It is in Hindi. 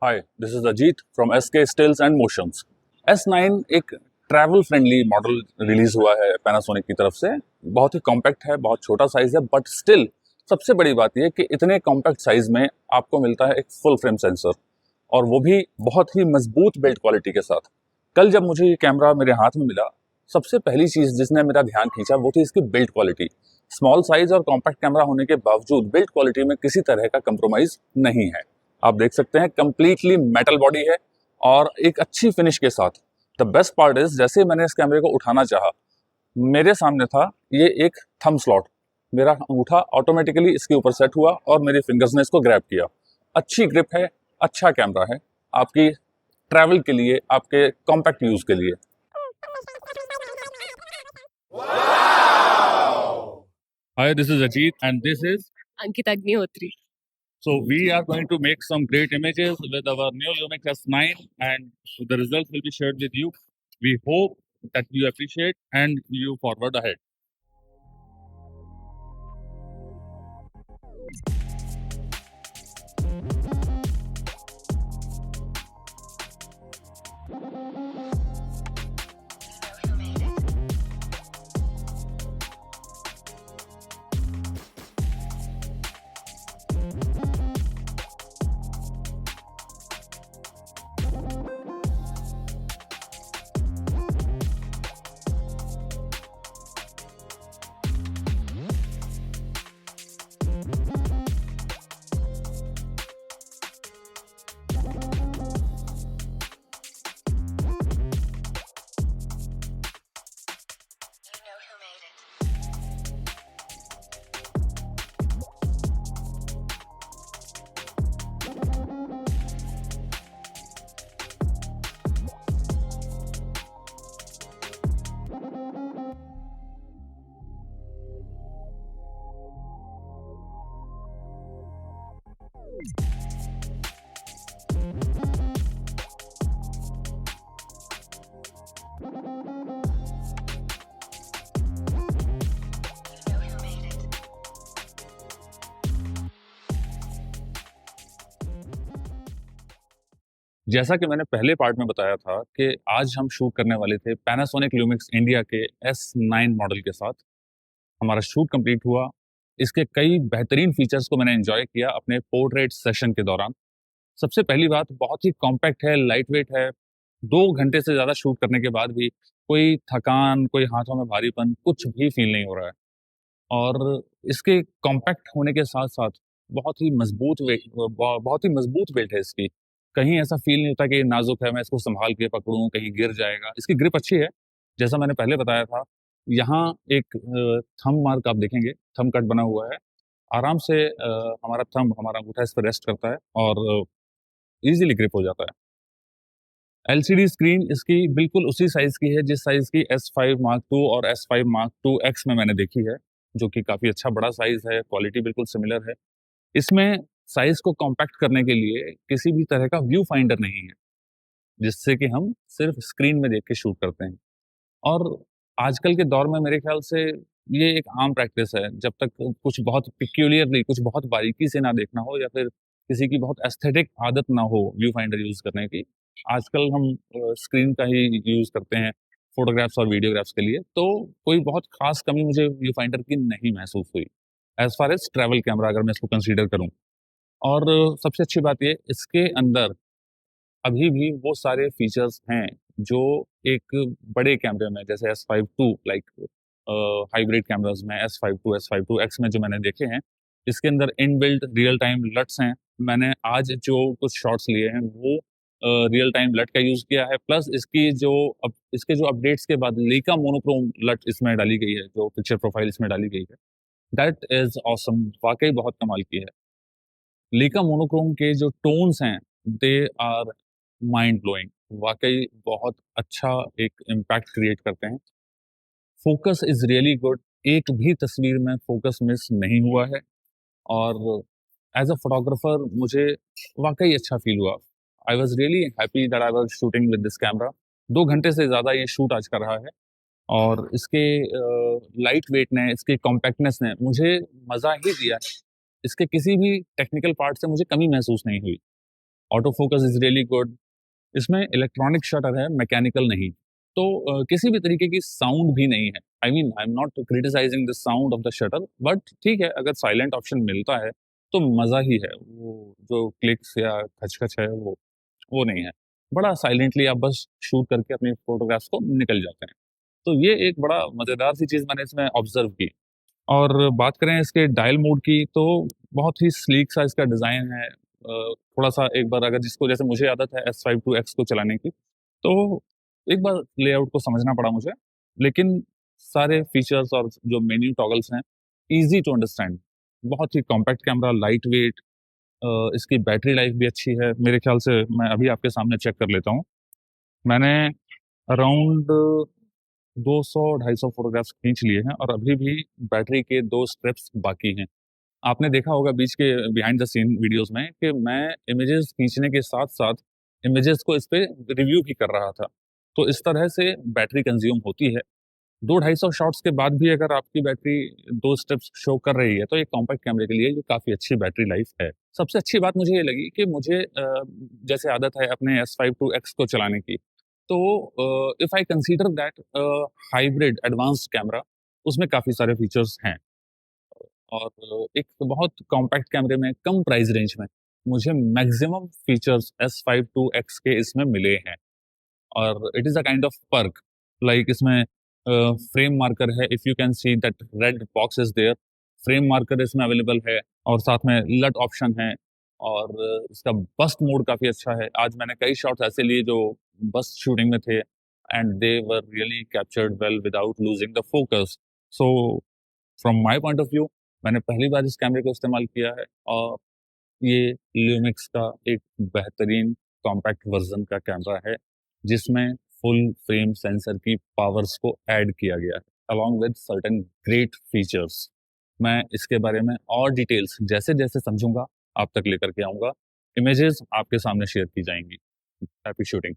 Hi, this is Ajit from SK stills and motions. S9 एक ट्रैवल फ्रेंडली मॉडल रिलीज हुआ है पैनासोनिक की तरफ से। बहुत ही कॉम्पैक्ट है, बहुत छोटा साइज है, बट स्टिल सबसे बड़ी बात यह कि इतने कॉम्पैक्ट साइज में आपको मिलता है एक फुल फ्रेम सेंसर, और वो भी बहुत ही मजबूत बिल्ड क्वालिटी के साथ। कल जब मुझे ये कैमरा मेरे हाथ में मिला, सबसे पहली चीज जिसने मेरा ध्यान खींचा वो थी इसकी बिल्ड क्वालिटी। स्मॉल साइज और कॉम्पैक्ट कैमरा होने के बावजूद बिल्ड क्वालिटी में किसी तरह का कंप्रोमाइज नहीं है। आप देख सकते हैं कंप्लीटली मेटल बॉडी है और एक अच्छी फिनिश के साथ। द बेस्ट पार्ट इज, जैसे मैंने इस कैमरे को उठाना चाहा, मेरे सामने था ये एक थंब स्लॉट। मेरा अंगूठा ऑटोमेटिकली इसके ऊपर सेट हुआ और मेरे फिंगर्स ने इसको ग्रैब किया। अच्छी ग्रिप है, अच्छा कैमरा है आपकी ट्रैवल के लिए, आपके कॉम्पैक्ट यूज के लिए। Hi, this is Ajit and this is Ankita Agnihotri. So we are going to make some great images with our new Lumix S9 and the results will be shared with you. We hope that you appreciate and you forward ahead. जैसा कि मैंने पहले पार्ट में बताया था कि आज हम शूट करने वाले थे पैनासोनिक ल्यूमिक्स इंडिया के S9 मॉडल के साथ। हमारा शूट कंप्लीट हुआ। इसके कई बेहतरीन फीचर्स को मैंने एंजॉय किया अपने पोर्ट्रेट सेशन के दौरान। सबसे पहली बात, बहुत ही कॉम्पैक्ट है, लाइट वेट है। 2 घंटे से ज़्यादा शूट करने के बाद भी कोई थकान, कोई हाथों में भारीपन, कुछ भी फील नहीं हो रहा है। और इसके कॉम्पैक्ट होने के साथ-साथ बहुत ही मजबूत वेट है इसकी। कहीं ऐसा फील नहीं होता कि ये नाज़ुक है, मैं इसको सँभाल के पकड़ूँ, कहीं गिर जाएगा। इसकी ग्रिप अच्छी है, जैसा मैंने पहले बताया था। यहाँ एक थंब मार्क आप देखेंगे, थंब कट बना हुआ है। आराम से हमारा अंगूठा इस पे रेस्ट करता है और ईज़िली ग्रिप हो जाता है। एलसीडी स्क्रीन इसकी बिल्कुल उसी साइज़ की है जिस साइज़ की S5 Mark II और S5 Mark II X में मैंने देखी है, जो कि काफ़ी अच्छा बड़ा साइज़ है, क्वालिटी बिल्कुल सिमिलर है। इसमें साइज़ को कॉम्पैक्ट करने के लिए किसी भी तरह का व्यू फाइंडर नहीं है, जिससे कि हम सिर्फ़ स्क्रीन में देख के शूट करते हैं। और आजकल के दौर में मेरे ख़्याल से ये एक आम प्रैक्टिस है, जब तक कुछ बहुत पिक्यूलियरली, कुछ बहुत बारीकी से ना देखना हो या फिर किसी की बहुत एस्थेटिक आदत ना हो व्यू फाइंडर यूज़ करने की, आजकल हम स्क्रीन का ही यूज़ करते हैं फ़ोटोग्राफ्स और वीडियोग्राफ्स के लिए। तो कोई बहुत ख़ास कमी मुझे व्यू फाइंडर की नहीं महसूस हुई, as far as travel camera अगर मैं इसको कंसीडर करूँ। और सबसे अच्छी बात ये, इसके अंदर अभी भी वो सारे फीचर्स हैं जो एक बड़े कैमरे में, जैसे S5 II like hybrid cameras में S5 II, S5 II X में जो मैंने देखे हैं, इसके अंदर इनबिल्ट रियल टाइम लट्स हैं। मैंने आज जो कुछ शॉट्स लिए हैं वो रियल टाइम लट का यूज़ किया है, प्लस इसके जो अपडेट्स के बाद लेका मोनोक्रोम लट इसमें डाली गई है, जो पिक्चर प्रोफाइल इसमें डाली गई है, दैट इज़ ऑसम, वाक़ई बहुत कमाल की है। लेका मोनोक्रोम के जो टोन्स हैं, दे आर माइंड ब्लोइंग, वाक़ई बहुत अच्छा एक इम्पैक्ट क्रिएट करते हैं। फ़ोकस इज़ रियली गुड, एक भी तस्वीर में फ़ोकस मिस नहीं हुआ है और एज़ अ फ़ोटोग्राफ़र मुझे वाक़ई अच्छा फ़ील हुआ। I was really happy that I was shooting with this camera. 2 घंटे से ज़्यादा ये शूट आज कर रहा है और इसके लाइट वेट ने, इसके कॉम्पैक्टनेस ने मुझे मज़ा ही दिया है। इसके किसी भी टेक्निकल पार्ट से मुझे कमी महसूस नहीं हुई। Auto focus is really good. इसमें इलेक्ट्रॉनिक शटर है, मैकेनिकल नहीं। तो किसी भी तरीके की साउंड भी नहीं है। I mean I am not criticising the sound of the shutter, but ठीक है, अगर साइलेंट ऑप्शन मिलता है तो मज़ा ही है। वो जो क्लिक्स या खचखच है वो नहीं है। बड़ा साइलेंटली आप बस शूट करके अपनी फ़ोटोग्राफ्स को निकल जाते हैं। तो ये एक बड़ा मज़ेदार सी चीज़ मैंने इसमें ऑब्ज़र्व की। और बात करें इसके डायल मोड की, तो बहुत ही स्लीक सा इसका डिज़ाइन है। थोड़ा-सा एक बार अगर जिसको जैसे मुझे आदत है S52X को चलाने की, तो एक बार लेआउट को समझना पड़ा मुझे। लेकिन सारे फीचर्स और जो मेन्यू टॉगल्स हैं, ईज़ी टू अंडरस्टैंड। बहुत ही कॉम्पैक्ट कैमरा, लाइट वेट, इसकी बैटरी लाइफ़ भी अच्छी है। मेरे ख़्याल से मैं अभी आपके सामने चेक कर लेता हूँ। मैंने अराउंड 200-250 फ़ोटोग्राफ्स खींच लिए हैं और अभी भी बैटरी के 2 स्ट्रिप्स बाकी हैं। आपने देखा होगा बीच के बिहाइंड द सीन वीडियोज़ में कि मैं इमेजेस खींचने के साथ-साथ इमेजेस को इस पे रिव्यू भी कर रहा था। तो इस तरह से बैटरी कंज़्यूम होती है। 2-250 शॉट्स के बाद भी अगर आपकी बैटरी 2 स्टेप्स शो कर रही है, तो एक कॉम्पैक्ट कैमरे के लिए ये काफ़ी अच्छी बैटरी लाइफ़ है। सबसे अच्छी बात मुझे ये लगी कि मुझे जैसे आदत है अपने S52X को चलाने की, तो if I consider that hybrid advanced camera, उसमें काफ़ी सारे फीचर्स हैं। और एक बहुत कॉम्पैक्ट कैमरे में कम प्राइस रेंज में मुझे मैक्सिमम फीचर्स S52X के इसमें मिले हैं। और it is a kind of perk. Like इसमें फ्रेम मार्कर है, if you can see that red box is there. Frame marker इसमें अवेलेबल है और साथ में लट ऑप्शन है। और इसका बस्ट मोड काफ़ी अच्छा है। आज मैंने कई शॉट्स ऐसे लिए जो बस्ट शूटिंग में थे, and they were really captured well without losing the focus. So from my point of view, मैंने पहली बार इस कैमरे को इस्तेमाल किया है, और ये ल्यूमिक्स का एक बेहतरीन कॉम्पैक्ट वर्जन का कैमरा है, जिसमें फुल फ्रेम सेंसर की पावर्स को ऐड किया गया है, along with certain great features. मैं इसके बारे में और डिटेल्स जैसे-जैसे समझूंगा, आप तक लेकर के आऊँगा। इमेजेस आपके सामने शेयर की जाएँगी। Happy shooting.